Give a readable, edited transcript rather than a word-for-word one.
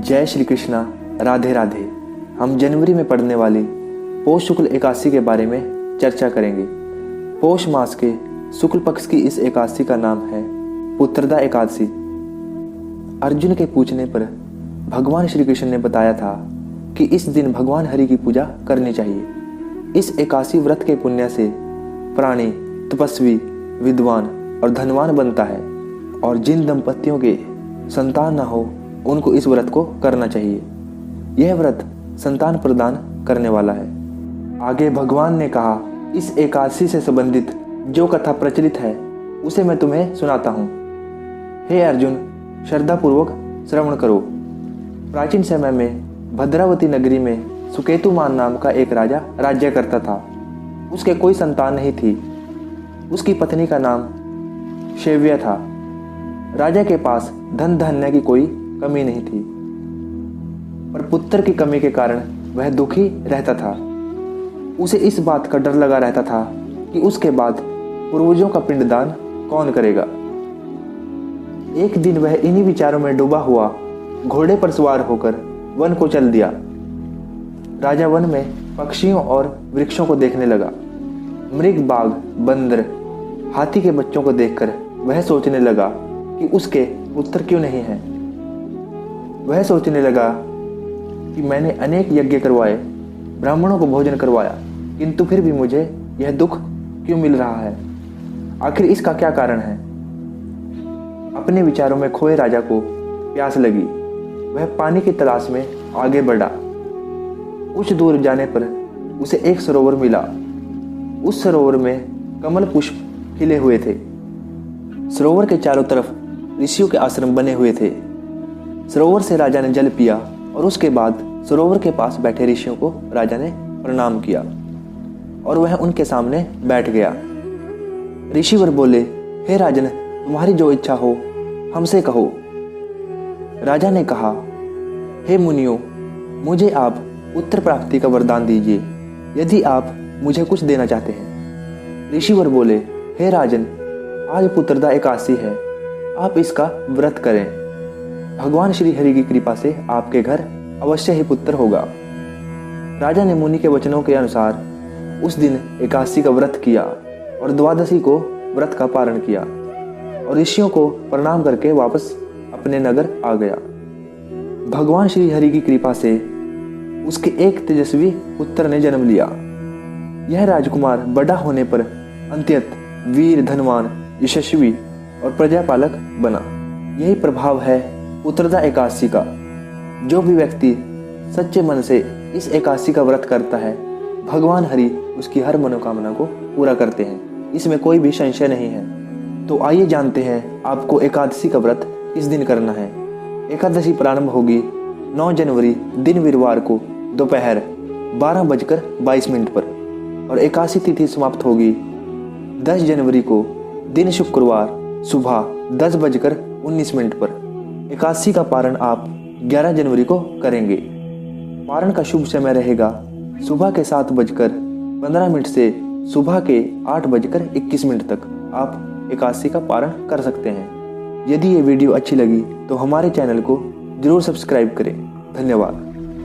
जय श्री कृष्णा, राधे राधे। हम जनवरी में पढ़ने वाली पौष शुक्ल एकादशी के बारे में चर्चा करेंगे। पौष मास के शुक्ल पक्ष की इस एकादशी का नाम है पुत्रदा एकादशी। अर्जुन के पूछने पर भगवान श्री कृष्ण ने बताया था कि इस दिन भगवान हरि की पूजा करनी चाहिए। इस एकादशी व्रत के पुण्य से प्राणी तपस्वी, विद्वान और धनवान बनता है, और जिन दंपतियों के संतान न हो उनको इस व्रत को करना चाहिए। यह व्रत संतान प्रदान करने वाला है। आगे भगवान ने कहा, इस एकादशी से संबंधित जो कथा प्रचलित है उसे मैं तुम्हें सुनाता हूँ। हे अर्जुन, श्रद्धापूर्वक श्रवण करो। प्राचीन समय में भद्रावती नगरी में सुकेतुमान नाम का एक राजा राज्य करता था। उसके कोई संतान नहीं थी। उसकी पत्नी का नाम शैव्या था। राजा के पास धन धान्य की कोई कमी नहीं थी, पर पुत्र की कमी के कारण वह दुखी रहता था। उसे इस बात का डर लगा रहता था कि उसके बाद पूर्वजों का पिंडदान कौन करेगा। एक दिन वह इन्हीं विचारों में डूबा हुआ घोड़े पर सवार होकर वन को चल दिया। राजा वन में पक्षियों और वृक्षों को देखने लगा। मृग, बाघ, बंदर, हाथी के बच्चों को देखकर वह सोचने लगा कि उसके पुत्र क्यों नहीं है। वह सोचने लगा कि मैंने अनेक यज्ञ करवाए, ब्राह्मणों को भोजन करवाया, किंतु फिर भी मुझे यह दुख क्यों मिल रहा है। आखिर इसका क्या कारण है। अपने विचारों में खोए राजा को प्यास लगी। वह पानी की तलाश में आगे बढ़ा। कुछ दूर जाने पर उसे एक सरोवर मिला। उस सरोवर में कमल पुष्प खिले हुए थे। सरोवर के चारों तरफ ऋषियों के आश्रम बने हुए थे। सरोवर से राजा ने जल पिया और उसके बाद सरोवर के पास बैठे ऋषियों को राजा ने प्रणाम किया और वह उनके सामने बैठ गया। ऋषिवर बोले, हे राजन, तुम्हारी जो इच्छा हो हमसे कहो। राजा ने कहा, हे मुनियों, मुझे आप पुत्र प्राप्ति का वरदान दीजिए, यदि आप मुझे कुछ देना चाहते हैं। ऋषिवर बोले, हे राजन, आज पुत्रदा एकादशी है, आप इसका व्रत करें। भगवान श्री हरि की कृपा से आपके घर अवश्य ही पुत्र होगा। राजा ने मुनि के वचनों के अनुसार उस दिन एकादशी का व्रत किया और द्वादशी को व्रत का पारण किया और ऋषियों को प्रणाम करके वापस अपने नगर आ गया। भगवान श्री हरि की कृपा से उसके एक तेजस्वी पुत्र ने जन्म लिया। यह राजकुमार बड़ा होने पर अत्यंत वीर, धनवान, यशस्वी और प्रजापालक बना। यही प्रभाव है पुत्रदा एकादशी का। जो भी व्यक्ति सच्चे मन से इस एकादशी का व्रत करता है, भगवान हरि उसकी हर मनोकामना को पूरा करते हैं। इसमें कोई भी संशय नहीं है। तो आइए जानते हैं आपको एकादशी का व्रत किस दिन करना है। एकादशी प्रारंभ होगी 9 जनवरी दिन वीरवार को दोपहर 12:22 पर और एकादशी तिथि समाप्त होगी 10 जनवरी को दिन शुक्रवार सुबह 10:19 पर। एकादशी का पारण आप 11 जनवरी को करेंगे। पारण का शुभ समय रहेगा सुबह के 7:15 से सुबह के 8:21 तक। आप एकादशी का पारण कर सकते हैं। यदि ये वीडियो अच्छी लगी तो हमारे चैनल को जरूर सब्सक्राइब करें। धन्यवाद।